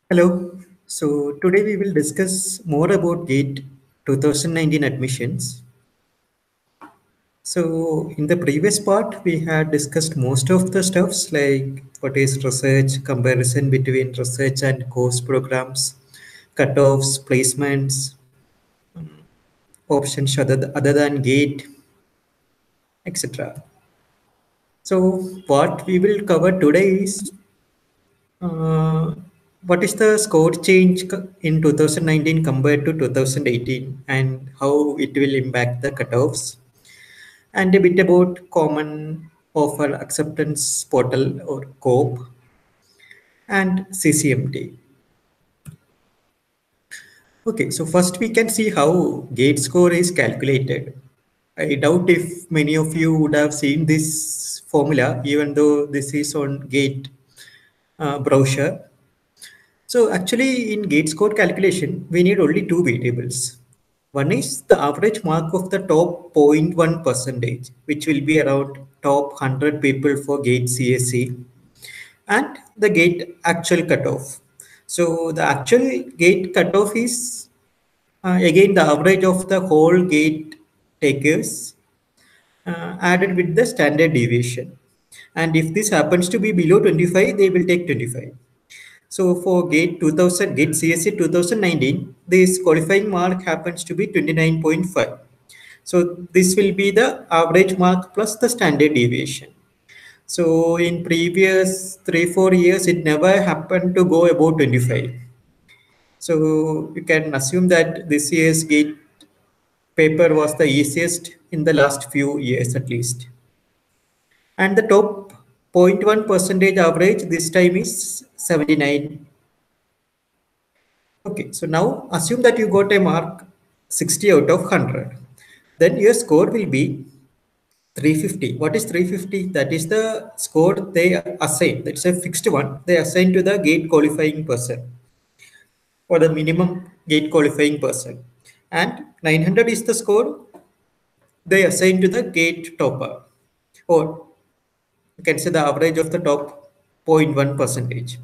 Hello. So today we will discuss more about GATE 2019 admissions. So in the previous part, we had discussed most of the stuffs like what is research, comparison between research and course programs, cutoffs, placements, options other than GATE, etc. So what we will cover today is Uh, what is the score change in 2019 compared to 2018 and how it will impact the cutoffs? And a bit about common offer acceptance portal or COAP and CCMT. Okay, so first we can see how gate score is calculated. I doubt if many of you would have seen this formula, even though this is on gate brochure. So actually in GATE score calculation, we need only two variables. One is the average mark of the top 0.1 percentage, which will be around top 100 people for GATE CSE, and the GATE actual cutoff. So the actual GATE cutoff is again the average of the whole GATE takers added with the standard deviation. And if this happens to be below 25, they will take 25. So for GATE 2000, GATE CSE 2019, this qualifying mark happens to be 29.5. So this will be the average mark plus the standard deviation. So in previous 3-4 years, it never happened to go above 25. So you can assume that this year's GATE paper was the easiest in the last few years at least. And the top 0.1 percentage average this time is 79. Okay, so now assume that you got a mark 60 out of 100. Then your score will be 350. What is 350? That is the score they assign. That's a fixed one. They assign to the gate qualifying person or the minimum gate qualifying person. And 900 is the score they assign to the gate topper, or you can say the average of the top 0.1 percentage.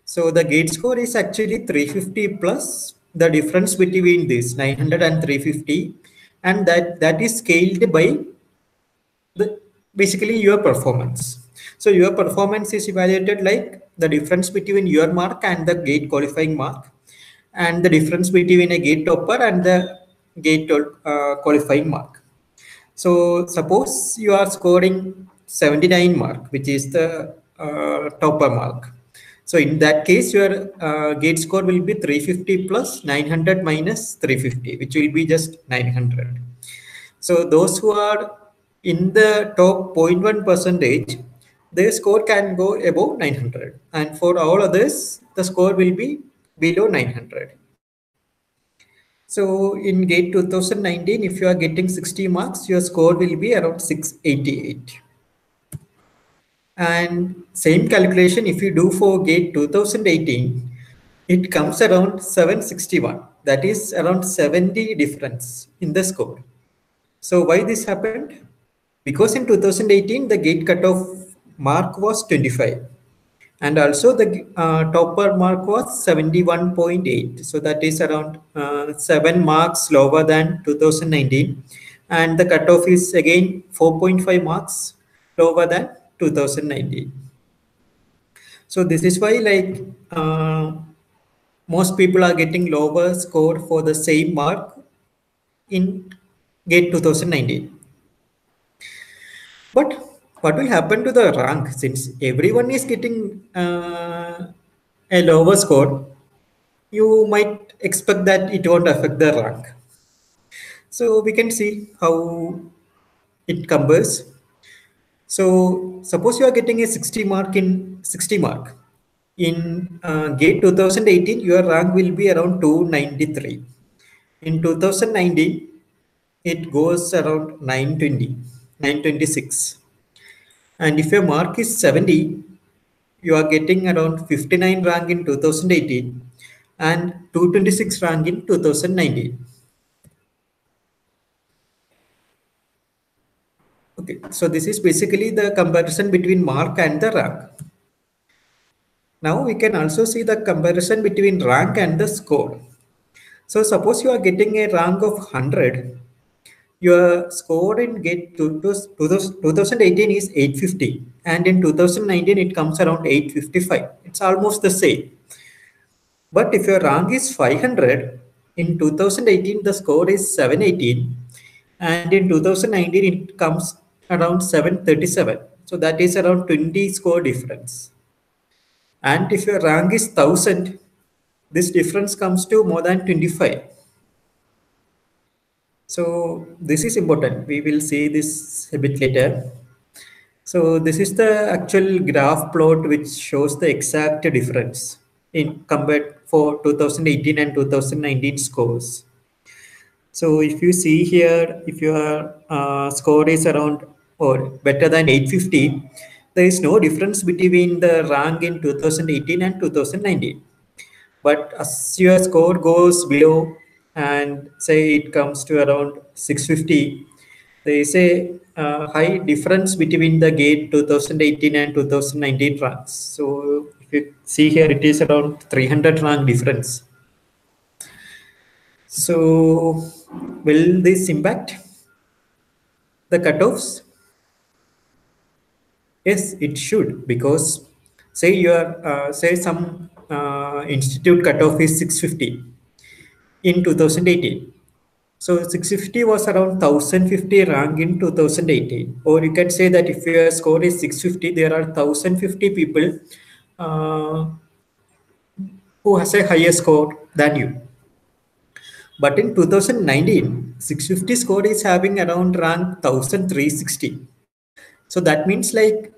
So the gate score is actually 350 plus the difference between this 900 and 350, and that is scaled by the basically your performance. So your performance is evaluated like the difference between your mark and the gate qualifying mark, and the difference between a gate topper and the gate qualifying mark. So suppose you are scoring 79 mark, which is the topper mark. So in that case, your gate score will be 350 plus 900 minus 350, which will be just 900. So those who are in the top 0.1 percentage, their score can go above 900. And for all others, the score will be below 900. So in GATE 2019, if you are getting 60 marks, your score will be around 688. And same calculation, if you do for GATE 2018, it comes around 761. That is around 70 difference in the score. So why this happened? Because in 2018, the GATE cutoff mark was 25. And also the topper mark was 71.8. So that is around 7 marks lower than 2019. And the cutoff is again 4.5 marks lower than 2019. So this is why most people are getting lower score for the same mark in GATE 2019. But what will happen to the rank since everyone is getting a lower score? You might expect that it won't affect the rank. So we can see how it compares. So suppose you are getting a 60 mark in 60 mark. In GATE 2018, your rank will be around 293. In 2019, it goes around 920, 926. And if your mark is 70, you are getting around 59 rank in 2018 and 226 rank in 2019. Okay, so this is basically the comparison between mark and the rank. Now we can also see the comparison between rank and the score. So suppose you are getting a rank of 100, your score in GATE 2018 is 850, and in 2019 it comes around 855. It's almost the same. But if your rank is 500, in 2018 the score is 718, and in 2019 it comes around 737. So that is around 20 score difference. And if your rank is 1000, this difference comes to more than 25. So this is important. We will see this a bit later. So this is the actual graph plot which shows the exact difference in compared for 2018 and 2019 scores. So if you see here, if your score is around or better than 850, there is no difference between the rank in 2018 and 2019. But as your score goes below and say it comes to around 650, there is a high difference between the GATE 2018 and 2019 ranks. So if you see here, it is around 300 rank difference. So will this impact the cutoffs? Yes, it should, because say your say some institute cutoff is 650 in 2018. So 650 was around 1050 rank in 2018. Or you can say that if your score is 650, there are 1050 people uh, who has a higher score than you. But in 2019, 650 score is having around rank 1360. So that means like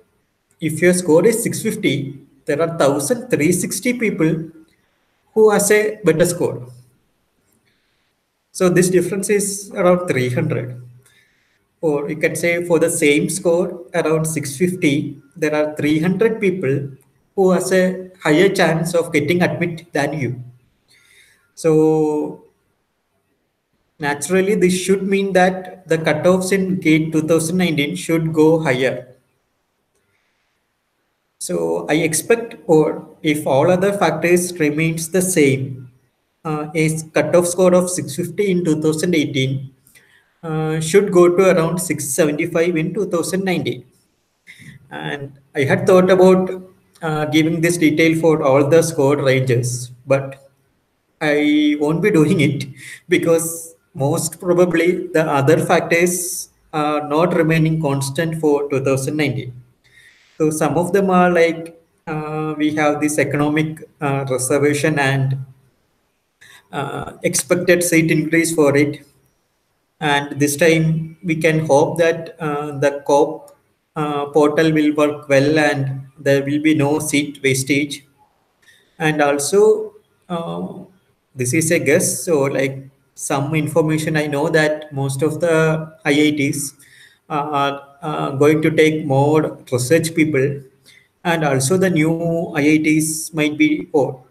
if your score is 650, there are 1360 people who has a better score. So this difference is around 300. Or you can say for the same score around 650, there are 300 people who has a higher chance of getting admit than you. So naturally, this should mean that the cutoffs in GATE 2019 should go higher. So I expect, or if all other factors remains the same, a cutoff score of 650 in 2018 should go to around 675 in 2019. And I had thought about giving this detail for all the score ranges, but I won't be doing it because most probably the other factors are not remaining constant for 2019. So some of them are like we have this economic reservation and expected seat increase for it. And this time we can hope that the COAP portal will work well and there will be no seat wastage. And also, this is a guess. So, like some information, I know that most of the IITs are going to take more research people, and also the new IITs might be or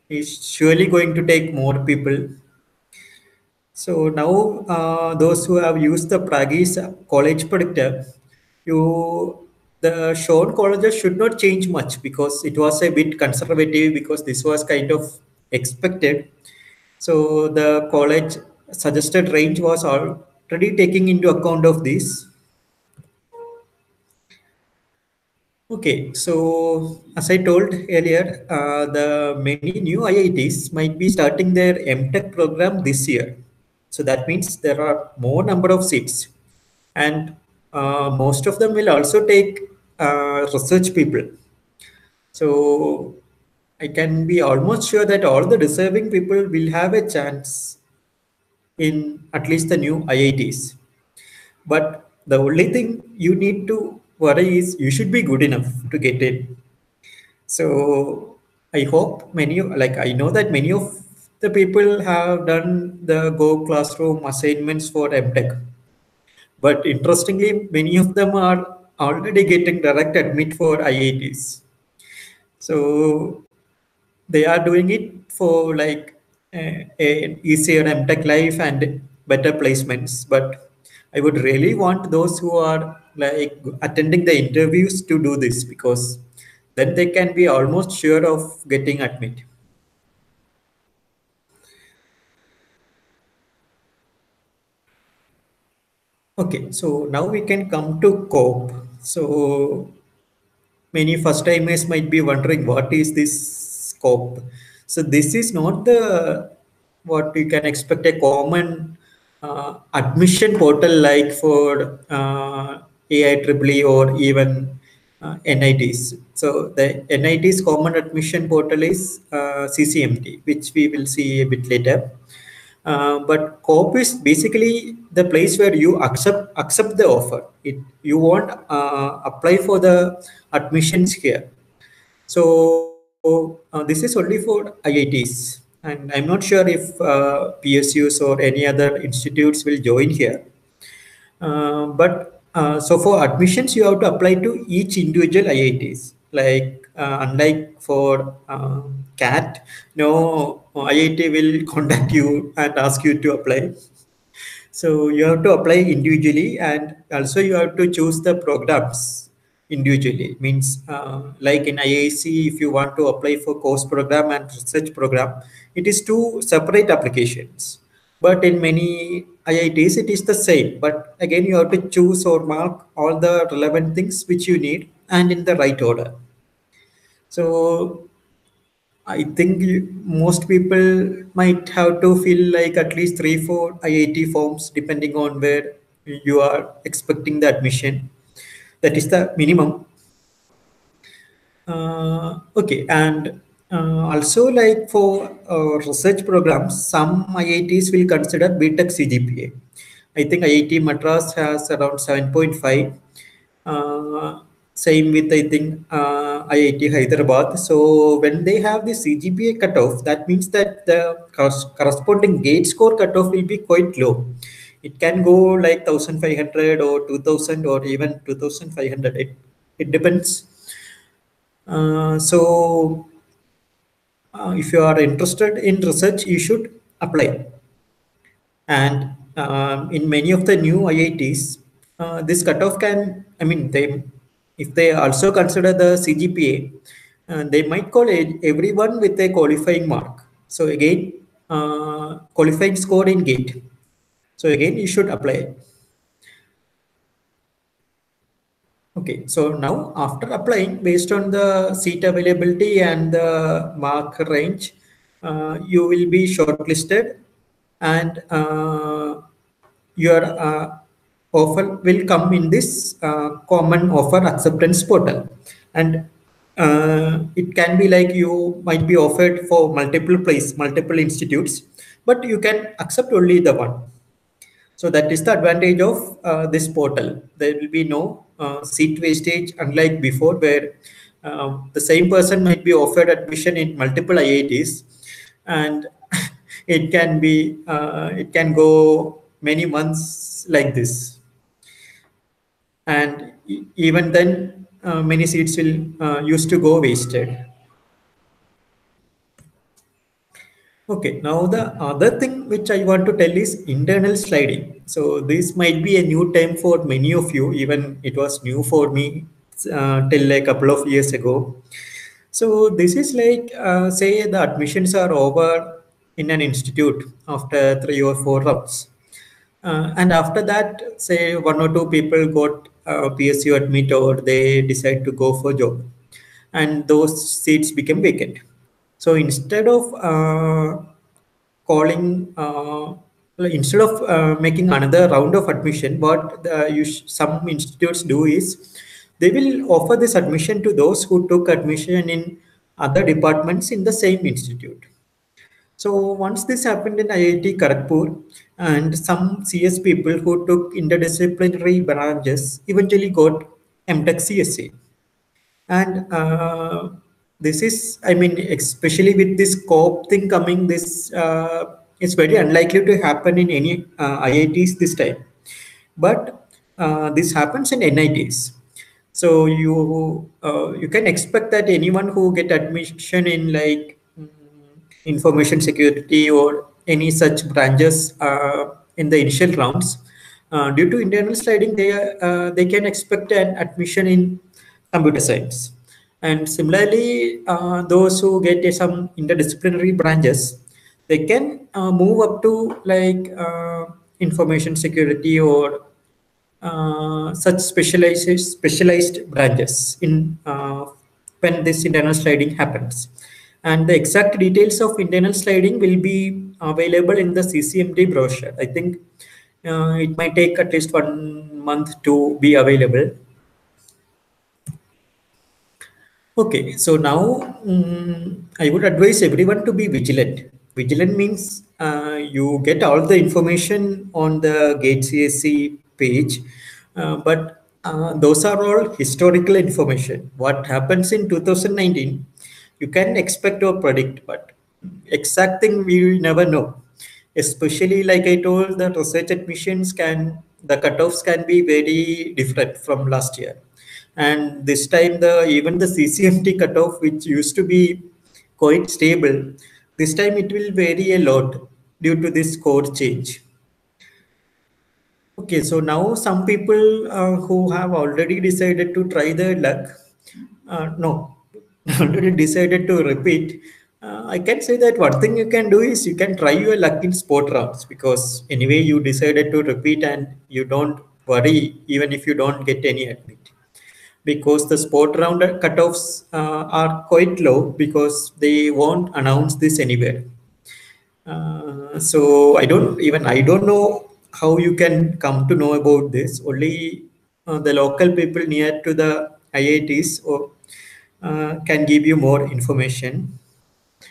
is surely going to take more people. So now those who have used the Prague's college predictor, you the shown colleges should not change much because it was a bit conservative because this was kind of expected. So the college suggested range was already taking into account of this. Okay, so as I told earlier, the many new IITs might be starting their MTech program this year. So that means there are more number of seats, and most of them will also take research people. So I can be almost sure that all the deserving people will have a chance in at least the new IITs. But the only thing you need to worry is you should be good enough to get in. So I hope like I know that many of the people have done the Go Classroom assignments for MTech. But interestingly, many of them are already getting direct admit for IITs. So they are doing it for like a easier MTech life and better placements. But I would really want those who are like attending the interviews to do this because then they can be almost sure of getting admit. Okay, so now we can come to COPE. So many first timers might be wondering what is this COPE. So this is not the what you can expect a common admission portal like for AIEEE or even NITs. So the NIT's common admission portal is CCMT, which we will see a bit later. But COP is basically the place where you accept the offer. You won't apply for the admissions here. So this is only for IITs, and I'm not sure if PSUs or any other institutes will join here. But so for admissions, you have to apply to each individual IITs. Like unlike for CAT, no IIT will contact you and ask you to apply. So you have to apply individually, and also you have to choose the programs individually. Means like in IIC, if you want to apply for course program and research program, it is two separate applications. But in many IITs, it is the same. But again, you have to choose or mark all the relevant things which you need and in the right order. So I think most people might have to fill like at least 3, 4 IIT forms depending on where you are expecting the admission. That is the minimum. Okay, and also like for research programs, some IITs will consider BTech CGPA. I think IIT Madras has around 7.5. Same with I think IIT Hyderabad. So when they have the CGPA cutoff, that means that the corresponding GATE score cutoff will be quite low. It can go like 1,500 or 2,000 or even 2,500. It depends. So if you are interested in research, you should apply. And in many of the new IITs, this cutoff can, I mean, if they also consider the CGPA, they might call everyone with a qualifying mark. So again, qualifying score in GATE. So again, you should apply. Okay, so now after applying based on the seat availability and the mark range, you will be shortlisted, and your offer will come in this common offer acceptance portal. And it can be like you might be offered for multiple institutes, but you can accept only the one. So that is the advantage of this portal. There will be no seat wastage, unlike before, where the same person might be offered admission in multiple IITs, and it can go many months like this, and even then, many seats will used to go wasted. Okay, now the other thing which I want to tell is internal sliding. So this might be a new term for many of you, even it was new for me till a couple of years ago. So this is like, say the admissions are over in an institute after 3 or 4 rounds. And after that, say 1 or 2 people got PSU admit or they decide to go for job, and those seats became vacant. So instead of calling, instead of making another round of admission, what some institutes do is they will offer this admission to those who took admission in other departments in the same institute. So once this happened in IIT Kharagpur, and some CS people who took interdisciplinary branches eventually got MTech CSE. And this is, I mean, especially with this COP thing coming, this it's very unlikely to happen in any IITs this time. But this happens in NITs. So you can expect that anyone who get admission in like information security or any such branches in the initial rounds, due to internal sliding, they can expect an admission in computer science. And similarly, those who get some interdisciplinary branches, they can move up to like information security or such specialized branches in when this internal sliding happens. And the exact details of internal sliding will be available in the CCMD brochure. I think it might take at least 1 month to be available. Okay, so now I would advise everyone to be vigilant. Vigilant means you get all the information on the GATE CSE page, but those are all historical information. What happens in 2019, you can expect or predict, but exact thing we never know. Especially like I told, the research admissions the cutoffs can be very different from last year. And this time even the CCMT cutoff, which used to be quite stable, this time it will vary a lot due to this score change. Okay, so now some people who have already decided to try their luck, no, already decided to repeat. I can say that one thing you can do is you can try your luck in sport rounds, because anyway you decided to repeat and you don't worry even if you don't get any admit, because the sport round cutoffs are quite low because they won't announce this anywhere. So I don't know how you can come to know about this. Only the local people near to the IITs or can give you more information.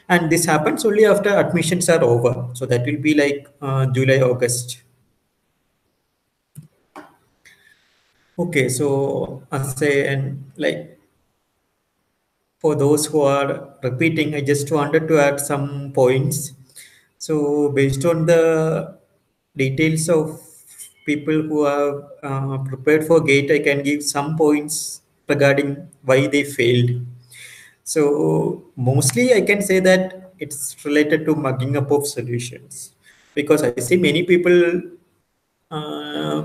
And this happens only after admissions are over. So that will be like July, August. Okay, so I say, and like for those who are repeating, I just wanted to add some points. So based on the details of people who have prepared for GATE, I can give some points regarding why they failed. So mostly I can say that it's related to mugging up of solutions, because I see many people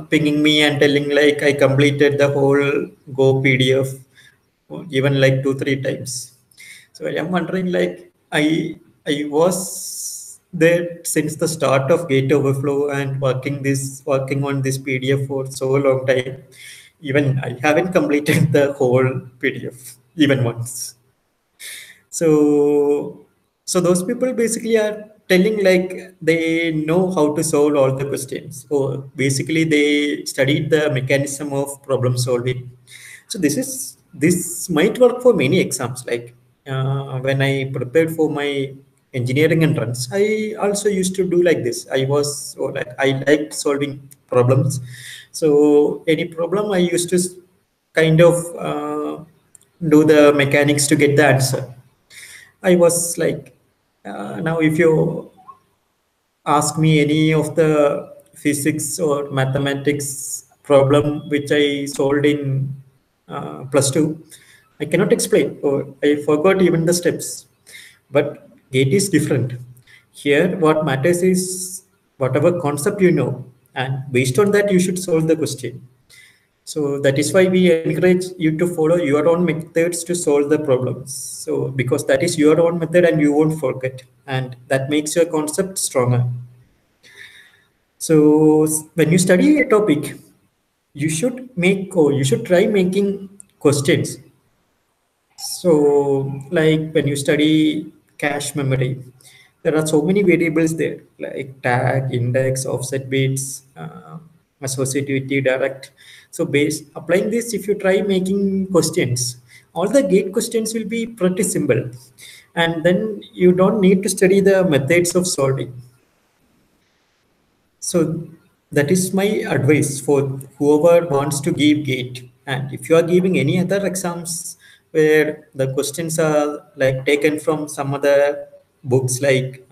pinging me and telling like I completed the whole Go PDF even like 2 3 times. So I am wondering like I was there since the start of Gate Overflow and working on this PDF for so long time. Even I haven't completed the whole PDF even once. So, so those people basically are telling like they know how to solve all the questions. Or basically they studied the mechanism of problem solving. So this might work for many exams. Like when I prepared for my engineering entrance, I also used to do like this. I liked solving problems. So any problem I used to kind of do the mechanics to get the answer. I was like, now if you ask me any of the physics or mathematics problem which I solved in plus two, I cannot explain or I forgot even the steps. But GATE is different. Here, what matters is whatever concept you know, and based on that, you should solve the question. So that is why we encourage you to follow your own methods to solve the problems. So because that is your own method and you won't forget, and that makes your concept stronger. So when you study a topic, you should try making questions. So like when you study cache memory, there are so many variables there like tag, index, offset bits, associativity, direct. So based applying this, if you try making questions, all the gate questions will be pretty simple, and then you don't need to study the methods of solving. So that is my advice for whoever wants to give GATE. And if you are giving any other exams where the questions are like taken from some other books, like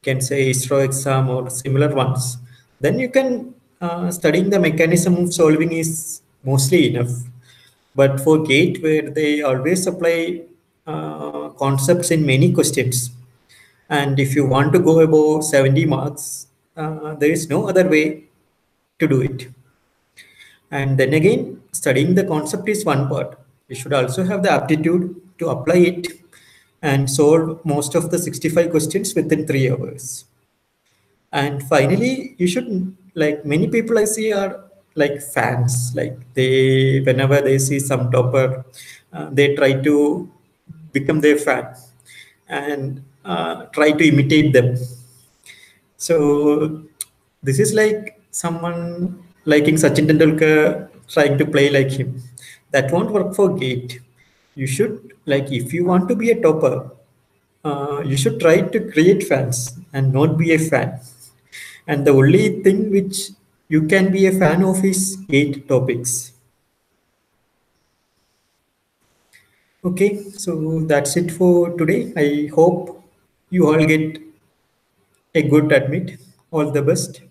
can say ISRO exam or similar ones, then you can studying the mechanism of solving is mostly enough. But for GATE, where they always apply concepts in many questions, and if you want to go above 70 marks, there is no other way to do it. And then again, studying the concept is one part. You should also have the aptitude to apply it and solve most of the 65 questions within 3 hours. And finally, you should, like many people I see are like fans. Like they, whenever they see some topper, they try to become their fan and try to imitate them. So this is like someone liking Sachin Tendulkar trying to play like him. That won't work for GATE. You should, like, if you want to be a topper, you should try to create fans and not be a fan. And the only thing which you can be a fan of is GATE topics. Okay, so that's it for today. I hope you all get a good admit. All the best.